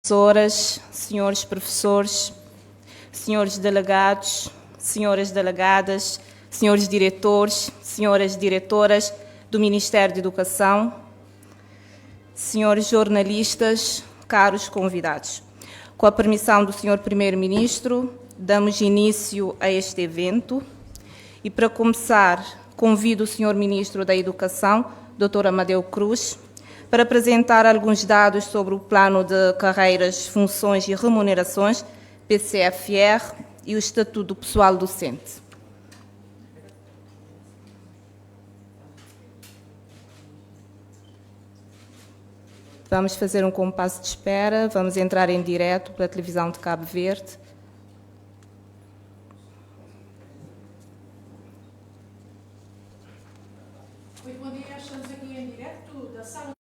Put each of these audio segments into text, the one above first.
Professoras, senhores professores, senhores delegados, senhoras delegadas, senhores diretores, senhoras diretoras do Ministério da Educação, senhores jornalistas, caros convidados. Com a permissão do senhor Primeiro-Ministro, damos início a este evento e, para começar, convido o senhor Ministro da Educação, Dr. Amadeu Cruz, para apresentar alguns dados sobre o Plano de Carreiras, Funções e Remunerações, PCFR, e o Estatuto do Pessoal Docente. Vamos fazer um compasso de espera, vamos entrar em direto pela televisão de Cabo Verde. Muito bom dia, estamos aqui em direto da sala.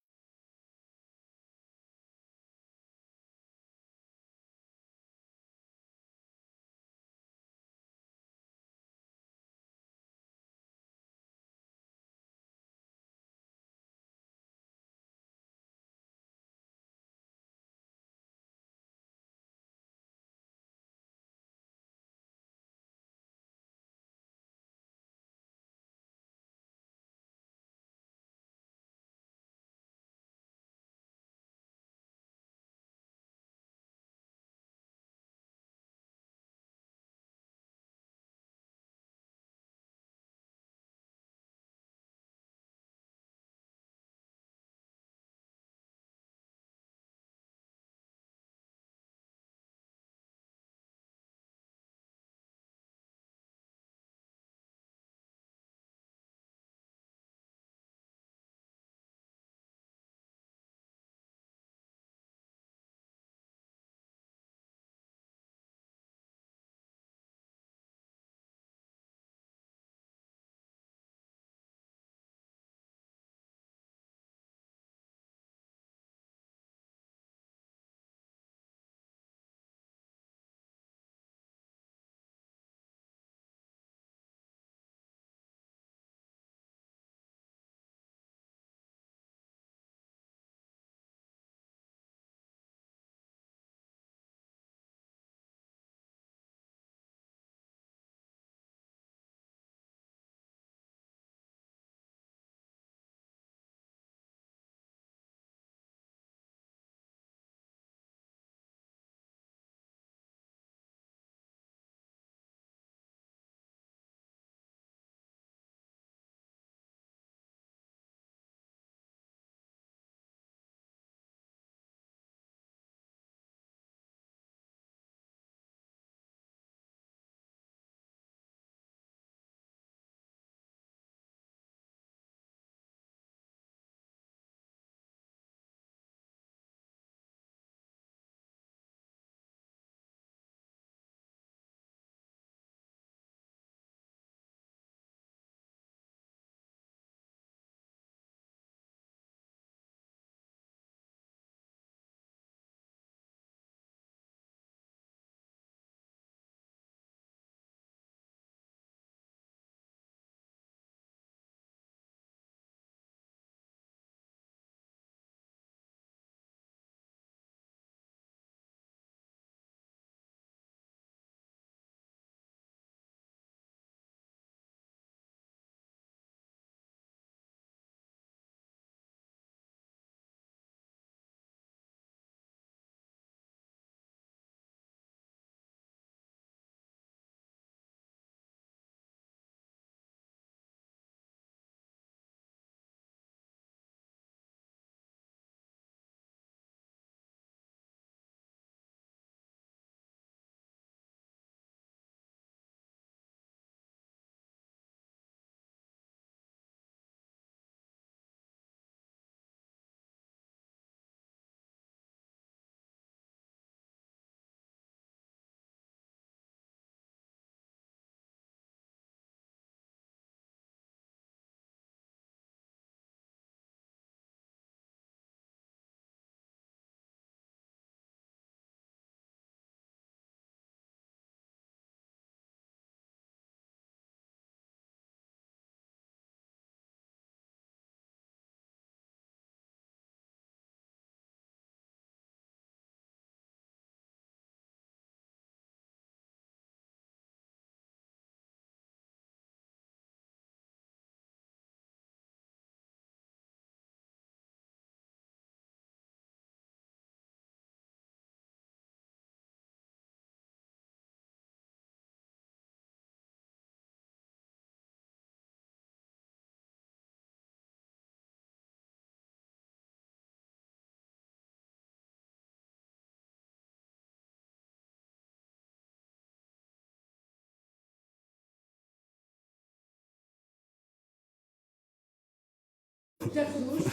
da Cruz,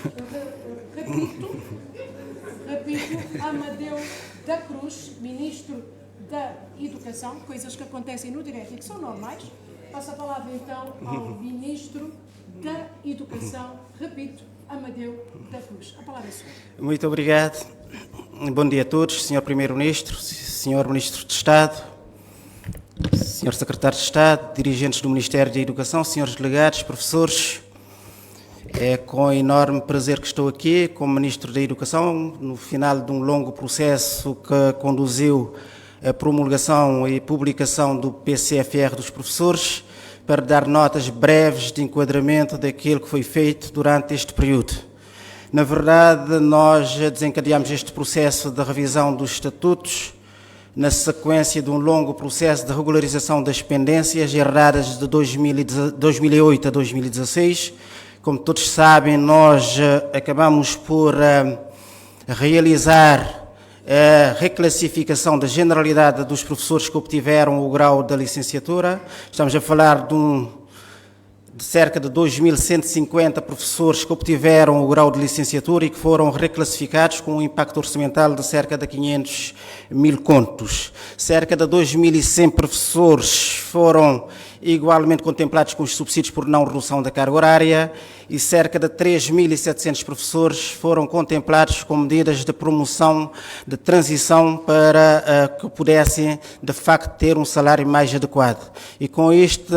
repito, Amadeu da Cruz, Ministro da Educação, coisas que acontecem no direito e que são normais. Passo a palavra então ao Ministro da Educação, repito, Amadeu da Cruz. A palavra é sua. Muito obrigado. Bom dia a todos, Sr. Primeiro-Ministro, Sr. Ministro de Estado, Sr. Secretário de Estado, dirigentes do Ministério da Educação, Srs. Delegados, professores. É com enorme prazer que estou aqui como Ministro da Educação, no final de um longo processo que conduziu a promulgação e publicação do PCFR dos professores, para dar notas breves de enquadramento daquilo que foi feito durante este período. Na verdade, nós desencadeamos este processo de revisão dos estatutos na sequência de um longo processo de regularização das pendências herdadas de 2008 a 2016. Como todos sabem, nós acabamos por realizar a reclassificação da generalidade dos professores que obtiveram o grau da licenciatura. Estamos a falar de cerca de 2.150 professores que obtiveram o grau de licenciatura e que foram reclassificados com um impacto orçamental de cerca de 500 mil contos. Cerca de 2.100 professores foram igualmente contemplados com os subsídios por não redução da carga horária e cerca de 3.700 professores foram contemplados com medidas de promoção, de transição para que pudessem, de facto, ter um salário mais adequado. E com isto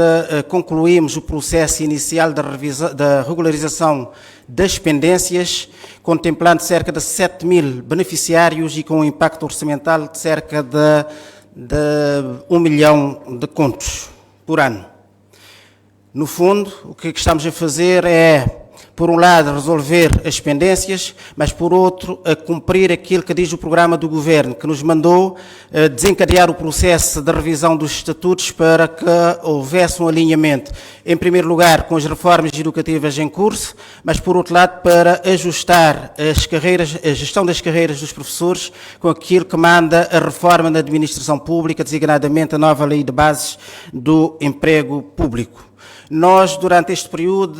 concluímos o processo inicial da regularização das pendências, contemplando cerca de 7.000 beneficiários e com um impacto orçamental de cerca de 1 milhão de contos por ano. No fundo, o que estamos a fazer é, por um lado, resolver as pendências, mas por outro, a cumprir aquilo que diz o programa do Governo, que nos mandou desencadear o processo de revisão dos estatutos para que houvesse um alinhamento, em primeiro lugar, com as reformas educativas em curso, mas por outro lado, para ajustar as carreiras, a gestão das carreiras dos professores com aquilo que manda a reforma da administração pública, designadamente a nova lei de bases do emprego público. Nós, durante este período,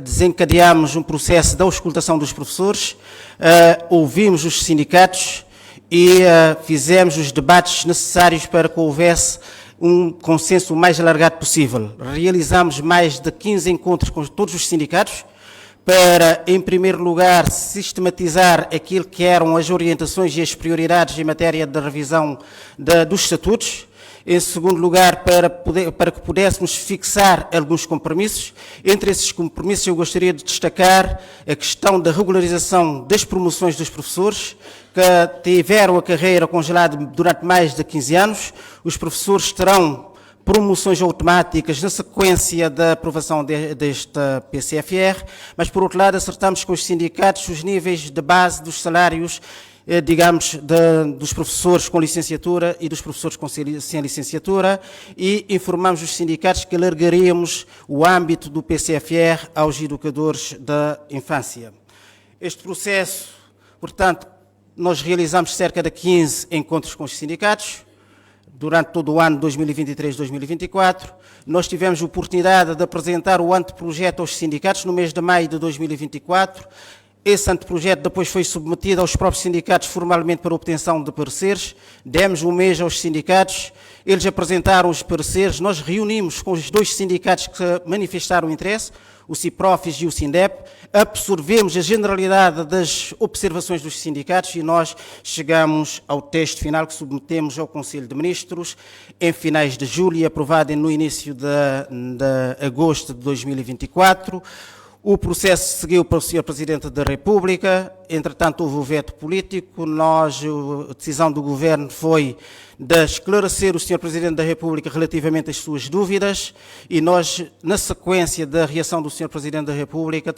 desencadeamos um processo de auscultação dos professores, ouvimos os sindicatos e fizemos os debates necessários para que houvesse um consenso o mais alargado possível. Realizamos mais de 15 encontros com todos os sindicatos para, em primeiro lugar, sistematizar aquilo que eram as orientações e as prioridades em matéria de revisão dos estatutos. Em segundo lugar, para que pudéssemos fixar alguns compromissos. Entre esses compromissos, eu gostaria de destacar a questão da regularização das promoções dos professores, que tiveram a carreira congelada durante mais de 15 anos. Os professores terão promoções automáticas na sequência da aprovação desta PCFR, mas, por outro lado, acertamos com os sindicatos os níveis de base dos salários, digamos, dos professores com licenciatura e dos professores sem licenciatura, e informamos os sindicatos que alargaríamos o âmbito do PCFR aos educadores da infância. Este processo, portanto, nós realizamos cerca de 15 encontros com os sindicatos durante todo o ano 2023-2024. Nós tivemos a oportunidade de apresentar o anteprojeto aos sindicatos no mês de maio de 2024. Esse anteprojeto depois foi submetido aos próprios sindicatos formalmente para obtenção de pareceres. Demos um mês aos sindicatos, eles apresentaram os pareceres, nós reunimos com os dois sindicatos que manifestaram interesse, o CIPROFIS e o SINDEP, absorvemos a generalidade das observações dos sindicatos e nós chegamos ao texto final que submetemos ao Conselho de Ministros em finais de julho e aprovado no início de agosto de 2024. O processo seguiu para o Sr. Presidente da República, entretanto houve o veto político, a decisão do Governo foi de esclarecer o Sr. Presidente da República relativamente às suas dúvidas e nós, na sequência da reação do Sr. Presidente da República,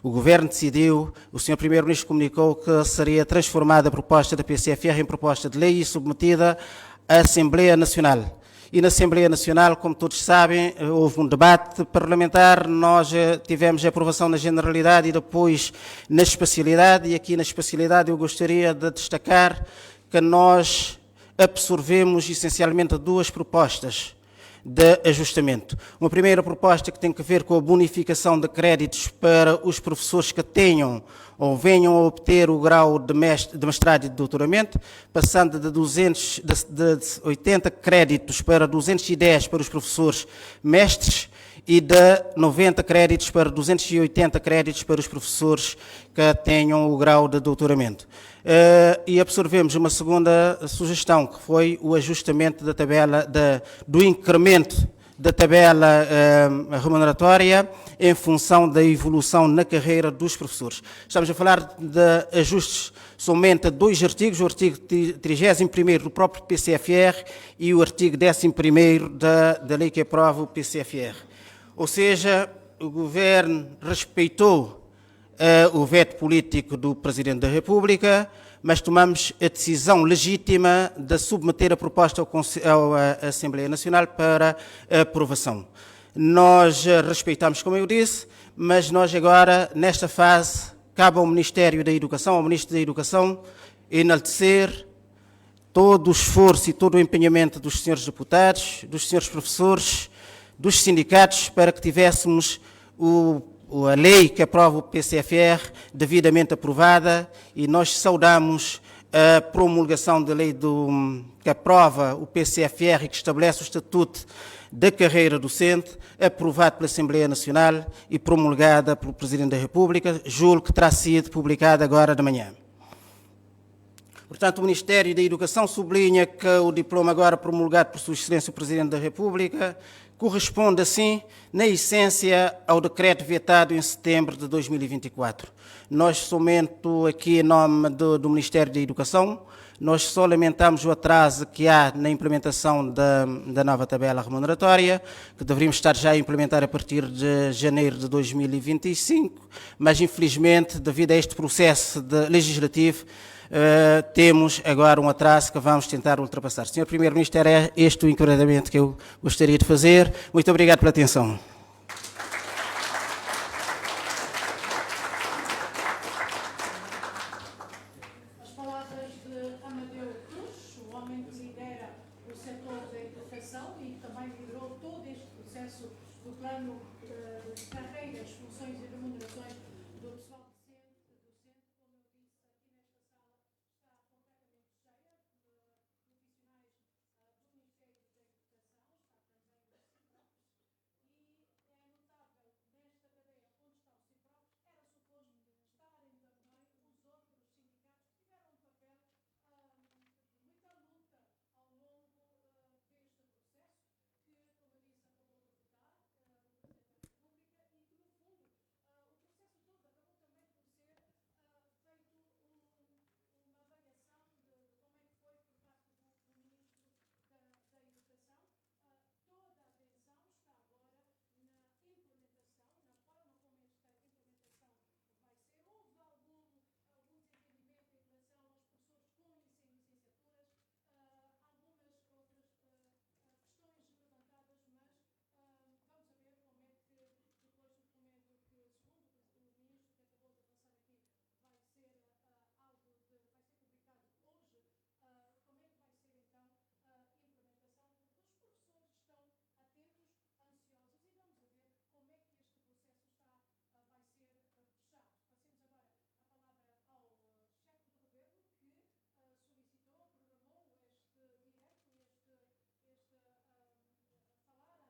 o Governo decidiu, o Sr. Primeiro-Ministro comunicou que seria transformada a proposta da PCFR em proposta de lei e submetida à Assembleia Nacional. E na Assembleia Nacional, como todos sabem, houve um debate parlamentar, nós tivemos a aprovação na generalidade e depois na especialidade, e aqui na especialidade eu gostaria de destacar que nós absorvemos essencialmente duas propostas. de ajustamento. Uma primeira proposta que tem a ver com a bonificação de créditos para os professores que tenham ou venham a obter o grau de mestrado e de doutoramento, passando de 80 créditos para 210 para os professores mestres e de 90 créditos para 280 créditos para os professores que tenham o grau de doutoramento. E absorvemos uma segunda sugestão, que foi o ajustamento da tabela, do incremento da tabela remuneratória em função da evolução na carreira dos professores. Estamos a falar de ajustes somente a dois artigos, o artigo 31º do próprio PCFR e o artigo 11º da lei que aprova o PCFR. Ou seja, o Governo respeitou o veto político do Presidente da República, mas tomamos a decisão legítima de submeter a proposta à Assembleia Nacional para aprovação. Nós respeitamos, como eu disse, mas nós agora, nesta fase, cabe ao Ministério da Educação, ao Ministro da Educação, enaltecer todo o esforço e todo o empenhamento dos senhores deputados, dos senhores professores, dos sindicatos, para que tivéssemos a lei que aprova o PCFR devidamente aprovada, e nós saudamos a promulgação da lei que aprova o PCFR e que estabelece o Estatuto da Carreira Docente, aprovado pela Assembleia Nacional e promulgada pelo Presidente da República, julgo que terá sido publicada agora de manhã. Portanto, o Ministério da Educação sublinha que o diploma agora promulgado por Sua Excelência o Presidente da República corresponde, assim, na essência, ao decreto vetado em setembro de 2024. Nós, somente aqui em nome do Ministério da Educação, nós só lamentamos o atraso que há na implementação da nova tabela remuneratória, que deveríamos estar já a implementar a partir de janeiro de 2025, mas, infelizmente, devido a este processo legislativo, temos agora um atraso que vamos tentar ultrapassar. Senhor Primeiro-Ministro, era este o enquadramento que eu gostaria de fazer. Muito obrigado pela atenção. As palavras de Amadeu Cruz, o homem que lidera o setor da educação e que também liderou todo este processo do plano de carreiras, funções e remunerações do pessoal docente, como eu disse, aqui nesta sala está completamente cheia de profissionais do Ministério da Educação, está também o CIPROC, e é notável nesta cadeia onde está o CIPROC, era suposto estarem também os outros sindicatos que tiveram um papel de muita luta ao longo deste processo, que, como eu disse, acabou por votar o Presidente da República e que, no fundo, o processo todo acabou também por ser feito uma avaliação de como é que foi por parte do Ministro da Educação. Toda a atenção está agora na implementação, na forma como esta implementação vai ser. Houve algum desentendimento em relação aos professores com e sem licenciaturas, algumas outras questões levantadas, mas vamos a ver como é que depois do documento que, segundo o Ministro que acabou de avançar aqui, vai ser vai ser publicado hoje, como é que vai ser então a implementação, porque os professores estão atentos, ansiosos, e vamos a ver como é que este processo vai ser fechado. Passemos agora a palavra ao chefe do governo, que solicitou, programou este direto, falar à nação, apresentando,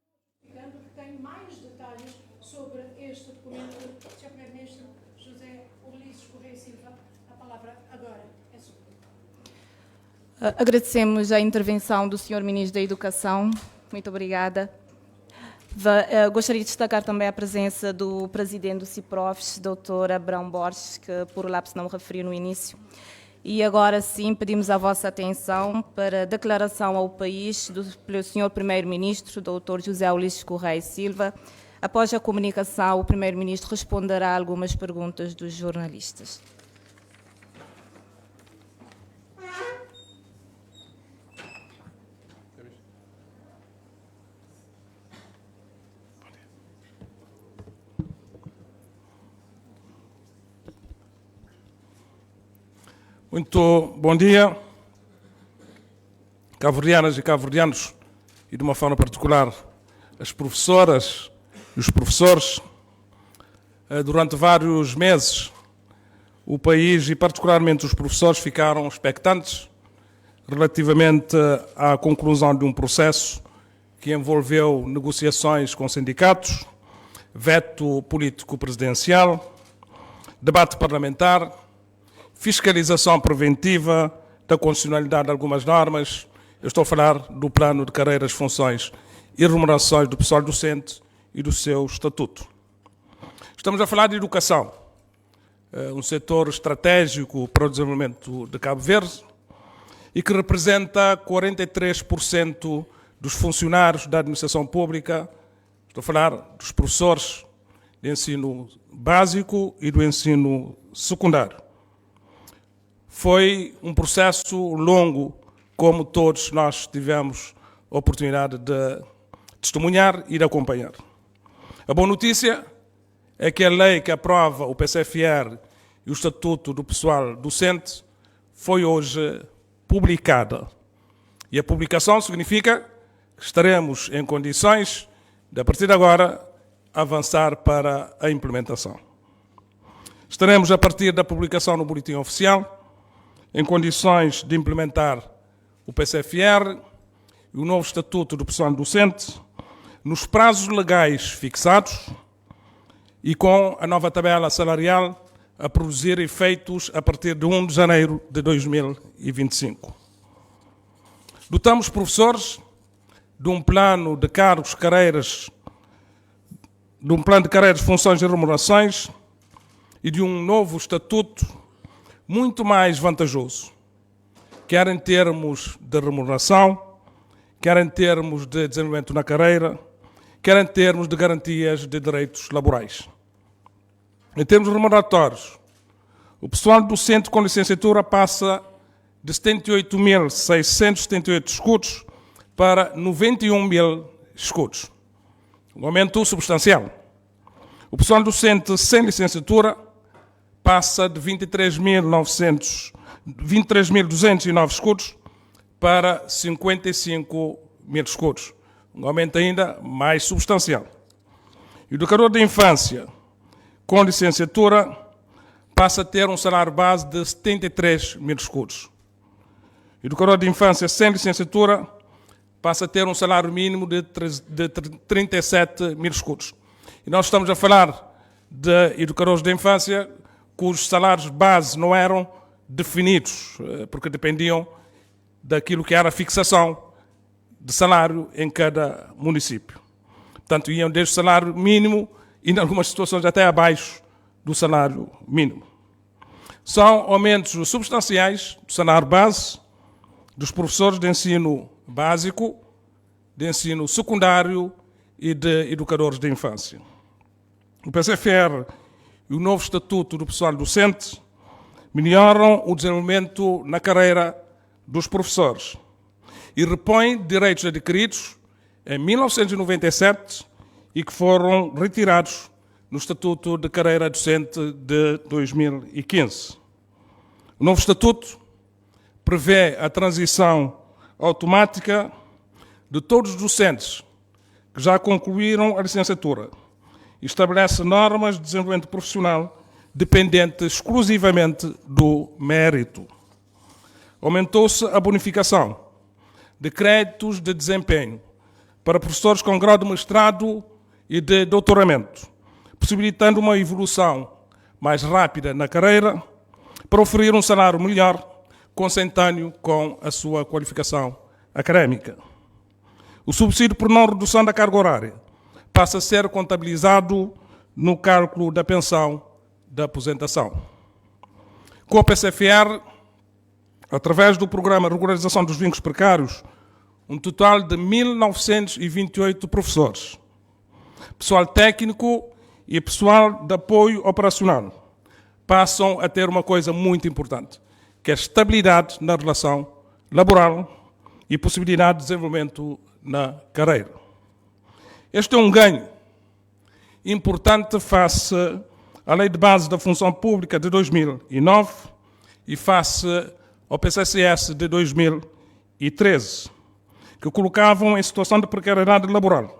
justificando que tem mais detalhes sobre este documento. Sr. Primeiro-Ministro José Ulisses Correia Silva, a palavra agora é sua. Agradecemos a intervenção do Sr. Ministro da Educação. Muito obrigada. Gostaria de destacar também a presença do Presidente do CIPROFES, Dr. Abrão Borges, que por lapso não me referi no início. E agora sim pedimos a vossa atenção para a declaração ao país pelo Sr. Primeiro-Ministro, Dr. José Ulisses Correia Silva. Após a comunicação, o Primeiro-Ministro responderá a algumas perguntas dos jornalistas. Muito bom dia. cabo-verdianas e cabo-verdianos, e de uma forma particular as professoras e os professores, durante vários meses o país e particularmente os professores ficaram expectantes relativamente à conclusão de um processo que envolveu negociações com sindicatos, veto político presidencial, debate parlamentar, fiscalização preventiva da constitucionalidade de algumas normas. Eu estou a falar do plano de carreiras, funções e remunerações do pessoal docente e do seu estatuto. Estamos a falar de educação, um setor estratégico para o desenvolvimento de Cabo Verde e que representa 43% dos funcionários da administração pública. Estou a falar dos professores de ensino básico e do ensino secundário. Foi um processo longo, como todos nós tivemos a oportunidade de testemunhar e de acompanhar. A boa notícia é que a lei que aprova o PCFR e o Estatuto do Pessoal Docente foi hoje publicada. E a publicação significa que estaremos em condições de, a partir de agora, avançar para a implementação. Estaremos, a partir da publicação no Boletim Oficial, em condições de implementar o PCFR e o novo Estatuto do Pessoal Docente nos prazos legais fixados e com a nova tabela salarial a produzir efeitos a partir de 1 de janeiro de 2025. Dotamos professores de um plano de cargos, carreiras, de um plano de carreiras, funções e remunerações e de um novo estatuto muito mais vantajoso, quer em termos de remuneração, quer em termos de desenvolvimento na carreira, quer em termos de garantias de direitos laborais. Em termos remuneratórios, o pessoal docente com licenciatura passa de 78.678 escudos para 91.000 escudos. Um aumento substancial. O pessoal docente sem licenciatura passa de 23.209 escudos para 55.000 escudos. Um aumento ainda mais substancial. O educador de infância com licenciatura passa a ter um salário base de 73.000 escudos. O educador de infância sem licenciatura passa a ter um salário mínimo de 37.000 escudos. E nós estamos a falar de educadores de infância cujos salários base não eram definidos, porque dependiam daquilo que era a fixação de salário em cada município. Portanto, iam desde o salário mínimo e, em algumas situações, até abaixo do salário mínimo. São aumentos substanciais do salário base dos professores de ensino básico, de ensino secundário e de educadores de infância. O PCFR e o novo Estatuto do Pessoal Docente melhoram o desenvolvimento na carreira dos professores e repõem direitos adquiridos em 1997 e que foram retirados no Estatuto de Carreira Docente de 2015. O novo Estatuto prevê a transição automática de todos os docentes que já concluíram a licenciatura e estabelece normas de desenvolvimento profissional dependente exclusivamente do mérito. Aumentou-se a bonificação de créditos de desempenho para professores com grau de mestrado e de doutoramento, possibilitando uma evolução mais rápida na carreira para oferir um salário melhor, consentâneo com a sua qualificação académica. O subsídio por não redução da carga horária passa a ser contabilizado no cálculo da pensão da aposentação. Com a PCFR, através do Programa de Regularização dos Vínculos Precários, um total de 1.928 professores, pessoal técnico e pessoal de apoio operacional passam a ter uma coisa muito importante, que é a estabilidade na relação laboral e possibilidade de desenvolvimento na carreira. Este é um ganho importante face à Lei de Base da Função Pública de 2009 e face ao PCCS de 2015. 2013, que colocavam em situação de precariedade laboral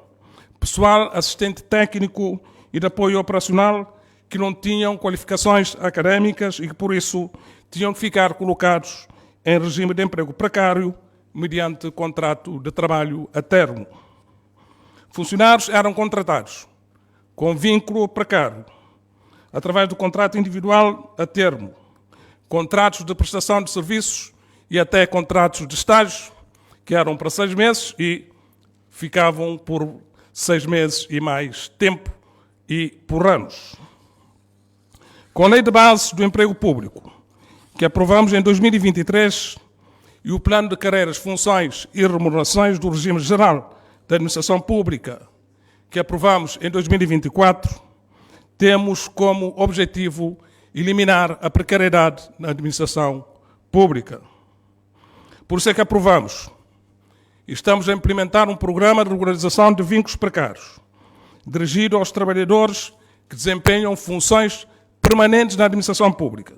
pessoal assistente técnico e de apoio operacional que não tinham qualificações académicas e que, por isso, tinham que ficar colocados em regime de emprego precário mediante contrato de trabalho a termo. Funcionários eram contratados com vínculo precário, através do contrato individual a termo, contratos de prestação de serviços e até contratos de estágio, que eram para 6 meses e ficavam por 6 meses e mais tempo e por anos. Com a Lei de Bases do Emprego Público, que aprovamos em 2023, e o Plano de Carreiras, Funções e Remunerações do Regime Geral da Administração Pública, que aprovamos em 2024, temos como objetivo eliminar a precariedade na administração pública. Por isso é que aprovamos. Estamos a implementar um programa de regularização de vínculos precários, dirigido aos trabalhadores que desempenham funções permanentes na administração pública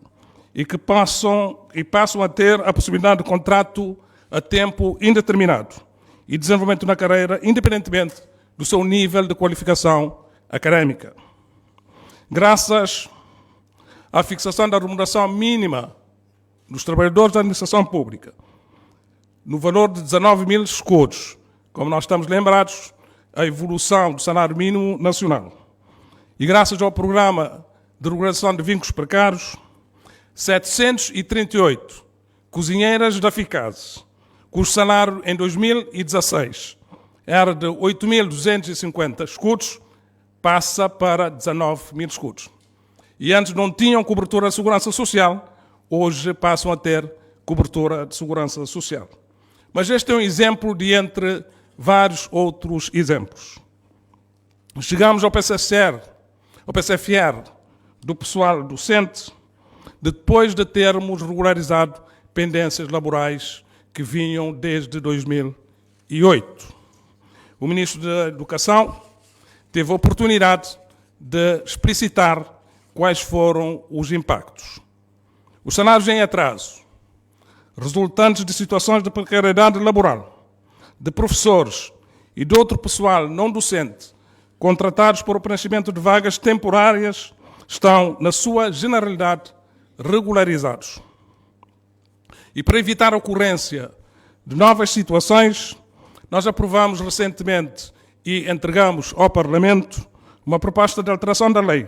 e que passam a ter a possibilidade de contrato a tempo indeterminado e desenvolvimento na carreira, independentemente do seu nível de qualificação académica. Graças à fixação da remuneração mínima dos trabalhadores da administração pública, no valor de 19 mil escudos, como nós estamos lembrados, a evolução do salário mínimo nacional. E graças ao programa de regularização de vínculos precários, 738 cozinheiras da Ficase, cujo salário em 2016 era de 8.250 escudos, passa para 19 mil escudos. E antes não tinham cobertura de segurança social, hoje passam a ter cobertura de segurança social. Mas este é um exemplo de entre vários outros exemplos. Chegamos ao PCFR do pessoal docente, depois de termos regularizado pendências laborais que vinham desde 2008. O Ministro da Educação teve a oportunidade de explicitar quais foram os impactos. Os salários em atraso, resultantes de situações de precariedade laboral, de professores e de outro pessoal não docente, contratados para o preenchimento de vagas temporárias, estão, na sua generalidade, regularizados. E para evitar a ocorrência de novas situações, nós aprovamos recentemente e entregamos ao Parlamento uma proposta de alteração da lei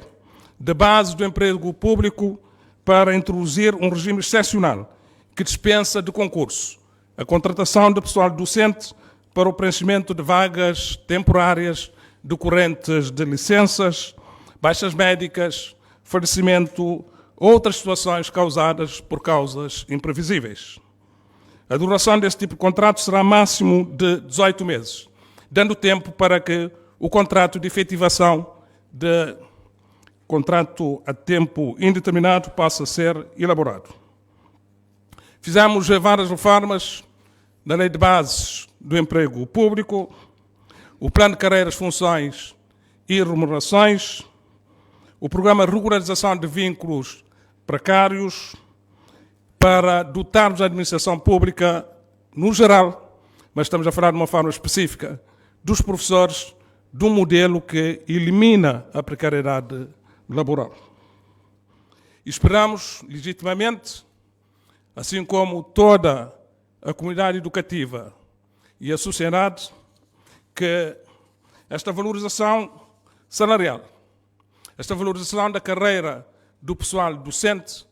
de base do emprego público para introduzir um regime excepcional que dispensa de concurso a contratação de pessoal docente para o preenchimento de vagas temporárias decorrentes de licenças, baixas médicas, falecimento, outras situações causadas por causas imprevisíveis. A duração desse tipo de contrato será máximo de 18 meses, dando tempo para que o contrato de efetivação de contrato a tempo indeterminado possa ser elaborado. Fizemos várias reformas na Lei de Bases do Emprego Público, o Plano de Carreiras, Funções e Remunerações, o Programa de Regularização de Vínculos Precários, para dotarmos a administração pública, no geral, mas estamos a falar de uma forma específica, dos professores, de um modelo que elimina a precariedade laboral. E esperamos, legitimamente, assim como toda a comunidade educativa e a sociedade, que esta valorização salarial, esta valorização da carreira do pessoal docente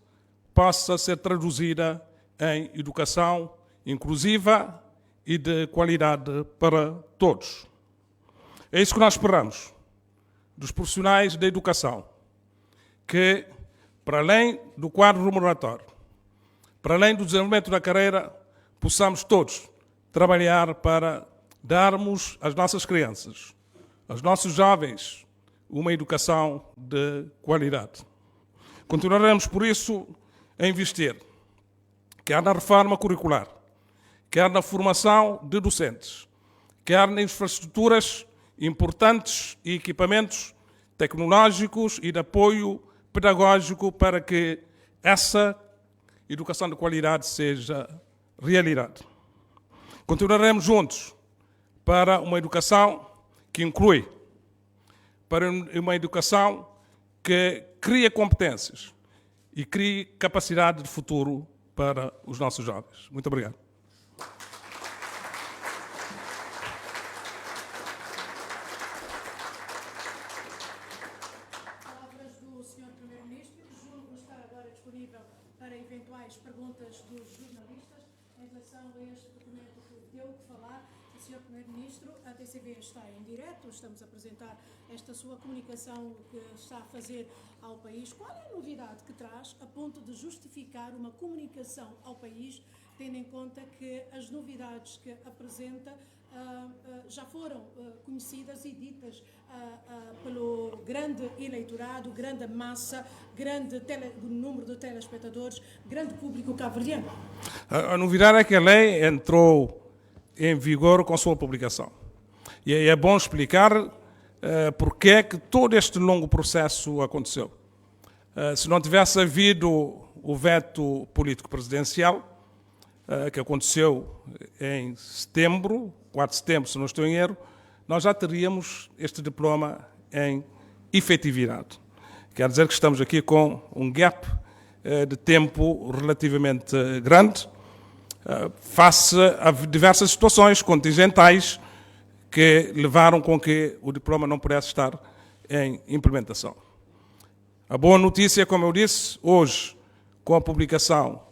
possa ser traduzida em educação inclusiva e de qualidade para todos. É isso que nós esperamos dos profissionais da educação, que, para além do quadro remuneratório, para além do desenvolvimento da carreira, possamos todos trabalhar para darmos às nossas crianças, aos nossos jovens, uma educação de qualidade. Continuaremos, por isso, a investir, quer na reforma curricular, quer na formação de docentes, quer em infraestruturas importantes e equipamentos tecnológicos e de apoio pedagógico para que essa educação de qualidade seja realidade. Continuaremos juntos para uma educação que inclui, para uma educação que cria competências e cria capacidade de futuro para os nossos jovens. Muito obrigado. Palavras do Sr. Primeiro-Ministro. Julgo estar agora disponível para eventuais perguntas dos jornalistas em relação a este documento que deu que falar. O Sr. Primeiro-Ministro, a TCV está em direto, estamos a apresentar esta sua comunicação que está a fazer ao país. Qual é a novidade que traz a ponto de justificar uma comunicação ao país, tendo em conta que as novidades que apresenta já foram conhecidas e ditas pelo grande eleitorado, grande massa, grande número de telespectadores, grande público cabo-verdiano? A novidade é que a lei entrou em vigor com a sua publicação. E é bom explicar porque é que todo este longo processo aconteceu. Se não tivesse havido o veto político presidencial, que aconteceu em setembro, 4 de setembro, se não estou em erro, nós já teríamos este diploma em efetividade. Quer dizer que estamos aqui com um gap de tempo relativamente grande, face a diversas situações contingentais que levaram com que o diploma não pudesse estar em implementação. A boa notícia, como eu disse, hoje, com a publicação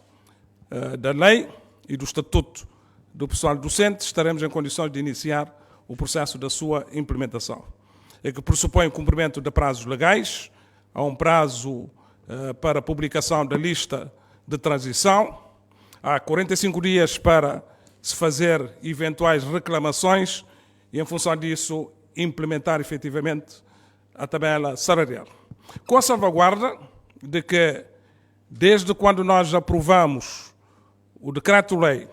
da lei e do Estatuto do Pessoal Docente, estaremos em condições de iniciar o processo da sua implementação. É que pressupõe o cumprimento de prazos legais, há um prazo para publicação da lista de transição, há 45 dias para se fazer eventuais reclamações e, em função disso, implementar efetivamente a tabela salarial. Com a salvaguarda de que, desde quando nós aprovamos o decreto-lei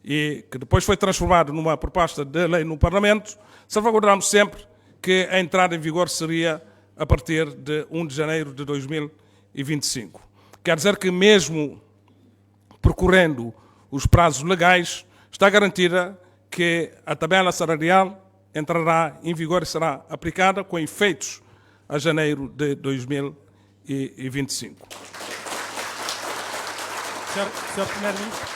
e que depois foi transformado numa proposta de lei no Parlamento, salvaguardamos sempre que a entrada em vigor seria a partir de 1 de janeiro de 2025. Quer dizer que, mesmo percorrendo os prazos legais, está garantida que a tabela salarial entrará em vigor e será aplicada com efeitos a janeiro de 2025. Senhor Primeiro-Ministro.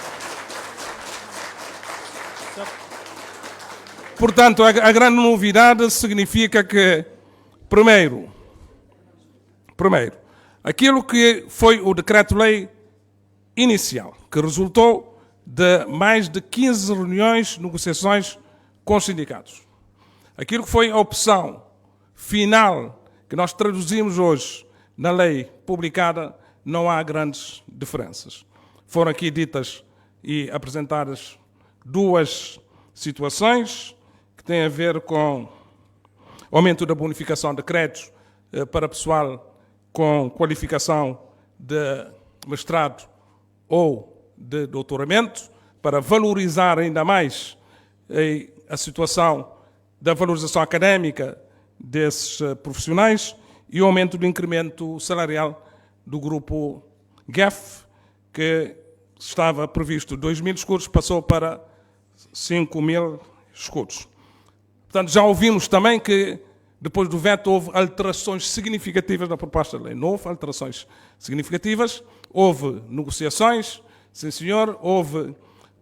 Portanto, a grande novidade significa que, primeiro, aquilo que foi o decreto-lei inicial, que resultou de mais de 15 reuniões, negociações com os sindicatos. Aquilo que foi a opção final que nós traduzimos hoje na lei publicada, não há grandes diferenças. Foram aqui ditas e apresentadas duas situações que têm a ver com aumento da bonificação de créditos para pessoal com qualificação de mestrado ou de doutoramento, para valorizar ainda mais a situação da valorização académica desses profissionais, e o aumento do incremento salarial do grupo GEF, que estava previsto 2.000 escudos, passou para 5.000 escudos. Portanto, já ouvimos também que, depois do veto, houve alterações significativas na proposta de lei. Não houve alterações significativas, houve negociações, sim senhor, houve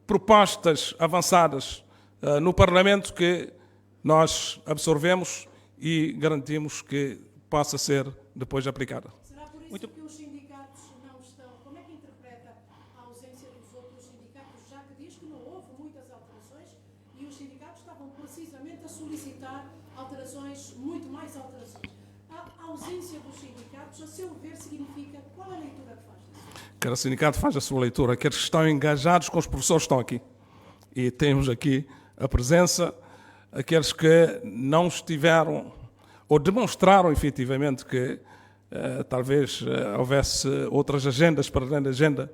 propostas avançadas no Parlamento que nós absorvemos e garantimos que possa ser depois aplicada. Será por isso que os sindicatos não estão... Como é que interpreta a ausência dos outros sindicatos, já que diz que não houve muitas alterações e os sindicatos estavam precisamente a solicitar alterações, muito mais alterações? A ausência dos sindicatos, a seu ver, significa... Qual é a leitura que faz disso? Cada sindicato faz a sua leitura. Aqueles que estão engajados com os professores estão aqui. E temos aqui a presença. Aqueles que não estiveram ou demonstraram efetivamente que talvez houvesse outras agendas para além da agenda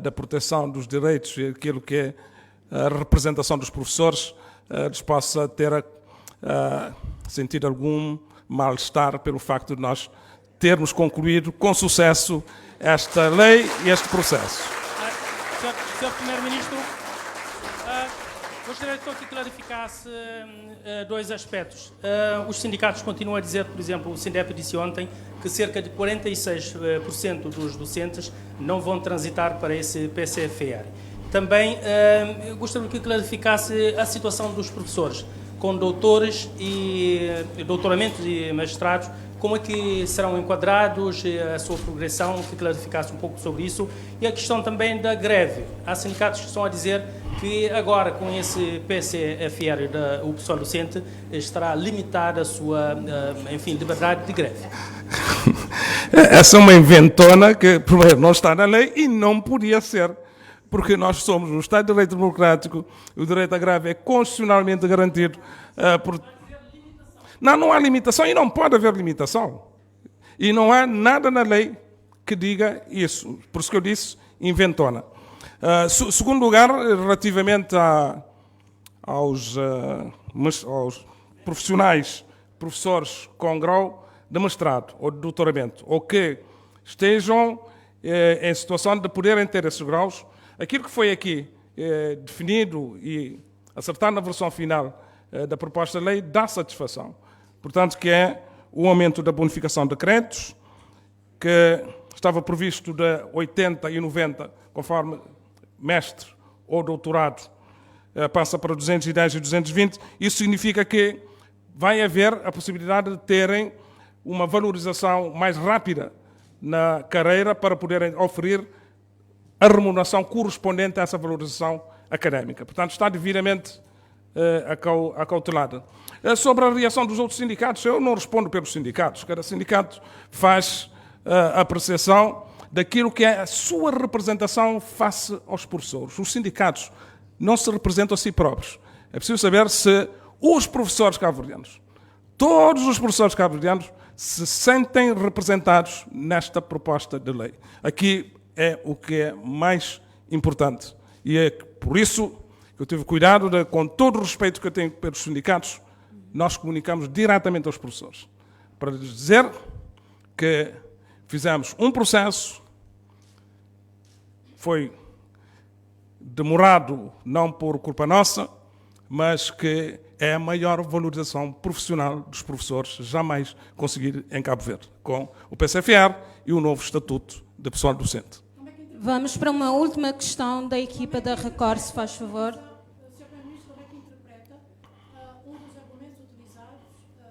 da proteção dos direitos e aquilo que é a representação dos professores, lhes possa ter sentido algum mal-estar pelo facto de nós termos concluído com sucesso esta lei e este processo. Senhor Primeiro-Ministro, Gostaria só que clarificasse dois aspectos. Os sindicatos continuam a dizer, por exemplo, o SINDEP disse ontem que cerca de 46% dos docentes não vão transitar para esse PCFR. Também gostaria que clarificasse a situação dos professores, com doutores e doutoramentos e mestrados, como é que serão enquadrados, a sua progressão, que clarificasse um pouco sobre isso. E a questão também da greve. Há sindicatos que estão a dizer que agora, com esse PCFR, o pessoal docente, estará limitada a sua, enfim, liberdade de greve. Essa é uma inventona que, primeiro, não está na lei e não podia ser, porque nós somos um Estado de Direito Democrático, o direito à greve é constitucionalmente garantido. Não há limitação e não pode haver limitação. E não há nada na lei que diga isso. Por isso que eu disse, inventona. Segundo lugar, relativamente aos profissionais, professores com grau de mestrado ou de doutoramento, ou que estejam em situação de poderem ter esses graus, aquilo que foi aqui definido e acertado na versão final da proposta de lei dá satisfação. Portanto, que é o aumento da bonificação de créditos, que estava previsto de 80 e 90, conforme mestre ou doutorado, passa para 210 e 220. Isso significa que vai haver a possibilidade de terem uma valorização mais rápida na carreira para poderem oferir a remuneração correspondente a essa valorização académica. Portanto, está devidamente acautelada. Sobre a reação dos outros sindicatos, eu não respondo pelos sindicatos. Cada sindicato faz a apreciação daquilo que é a sua representação face aos professores. Os sindicatos não se representam a si próprios. É preciso saber se os professores cabo-verdianos, todos os professores cabo-verdianos, se sentem representados nesta proposta de lei. Aqui é o que é mais importante. E é por isso que eu tive cuidado, com todo o respeito que eu tenho pelos sindicatos, nós comunicamos diretamente aos professores, para lhes dizer que fizemos um processo, foi demorado não por culpa nossa, mas que é a maior valorização profissional dos professores jamais conseguir em Cabo Verde, com o PCFR e o novo Estatuto de Pessoal Docente. Vamos para uma última questão da equipa da Record, se faz favor. Sr. Primeiro-Ministro, como é que interpreta um dos argumentos utilizados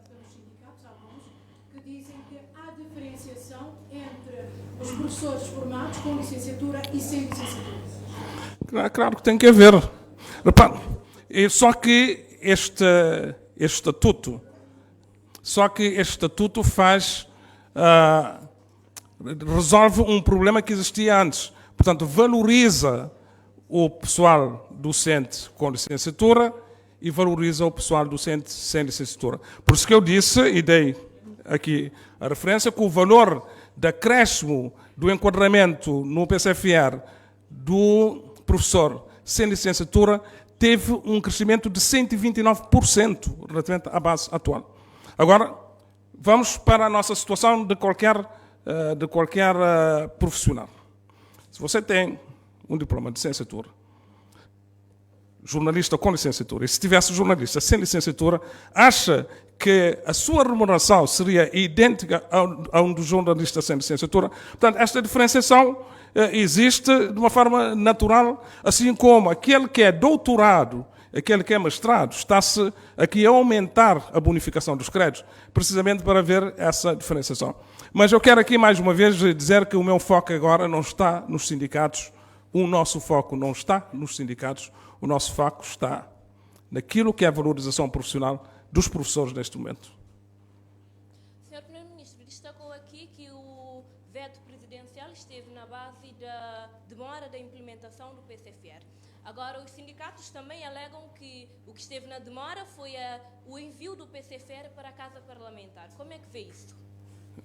pelos sindicatos, alguns, que dizem que há diferenciação entre os professores formados com licenciatura e sem licenciatura? Claro que tem que haver. Repare, só que este estatuto faz, resolve um problema que existia antes. Portanto, valoriza o pessoal docente com licenciatura e valoriza o pessoal docente sem licenciatura. Por isso que eu disse, e dei aqui a referência, que o valor de acréscimo do enquadramento no PCFR do professor sem licenciatura teve um crescimento de 129% relativamente à base atual. Agora, vamos para a nossa situação de qualquer profissional. Se você tem um diploma de licenciatura, jornalista com licenciatura, e se tivesse jornalista sem licenciatura, acha que a sua remuneração seria idêntica a um dos jornalistas sem licenciatura? Portanto, esta diferenciação existe de uma forma natural, assim como aquele que é doutorado, aquele que é mestrado, está-se aqui a aumentar a bonificação dos créditos, precisamente para ver essa diferenciação. Mas eu quero aqui mais uma vez dizer que o meu foco agora não está nos sindicatos, o nosso foco não está nos sindicatos, o nosso foco está naquilo que é a valorização profissional dos professores neste momento. Sr. Primeiro-Ministro, destacou aqui que o veto presidencial esteve na base da demora da implementação do PCFR. Agora, os sindicatos também alegam que o que esteve na demora foi o envio do PCFR para a Casa Parlamentar. Como é que vê isso?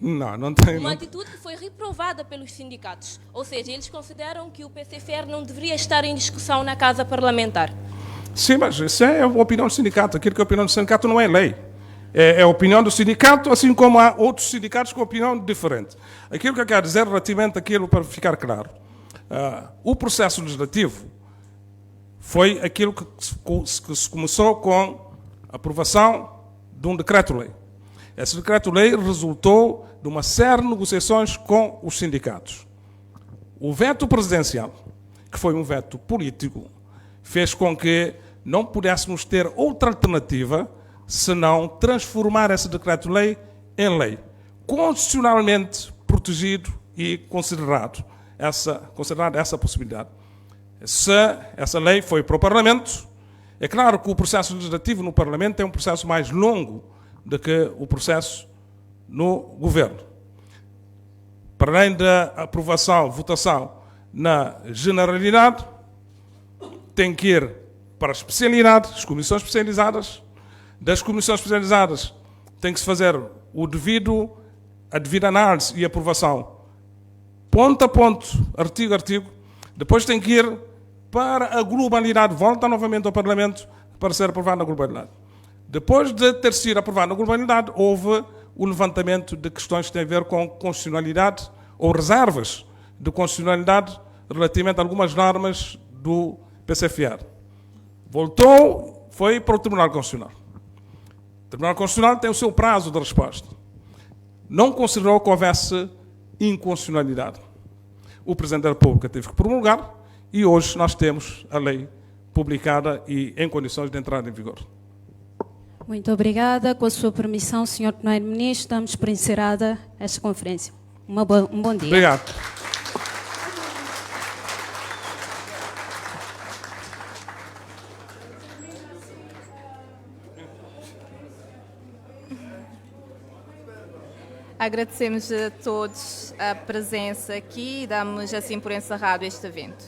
Não tem. Uma atitude que foi reprovada pelos sindicatos. Ou seja, eles consideram que o PCFR não deveria estar em discussão na Casa Parlamentar. Sim, mas isso é a opinião do sindicato. Aquilo que é a opinião do sindicato não é lei. É a opinião do sindicato, assim como há outros sindicatos com opinião diferente. Aquilo que eu quero dizer relativamente àquilo, para ficar claro, o processo legislativo foi aquilo que se começou com a aprovação de um decreto-lei. Esse decreto-lei resultou de uma série de negociações com os sindicatos. O veto presidencial, que foi um veto político, fez com que não pudéssemos ter outra alternativa senão transformar esse decreto-lei em lei, constitucionalmente protegido e considerada essa possibilidade. Se essa lei foi para o Parlamento, é claro que o processo legislativo no Parlamento é um processo mais longo do que o processo no Governo. Para além da aprovação, votação na generalidade, tem que ir para a especialidade, as comissões especializadas. Das comissões especializadas tem que se fazer a devida análise e aprovação, ponto a ponto, artigo a artigo. Depois tem que ir para a globalidade, volta novamente ao Parlamento para ser aprovado na globalidade. Depois de ter sido aprovado na globalidade, houve o levantamento de questões que têm a ver com constitucionalidade ou reservas de constitucionalidade relativamente a algumas normas do PCFR. Voltou, foi para o Tribunal Constitucional. O Tribunal Constitucional tem o seu prazo de resposta. Não considerou que houvesse inconstitucionalidade. O Presidente da República teve que promulgar e hoje nós temos a lei publicada e em condições de entrar em vigor. Muito obrigada. Com a sua permissão, Sr. Primeiro-Ministro, damos por encerrada esta conferência. Um bom dia. Obrigado. Agradecemos a todos a presença aqui e damos assim por encerrado este evento.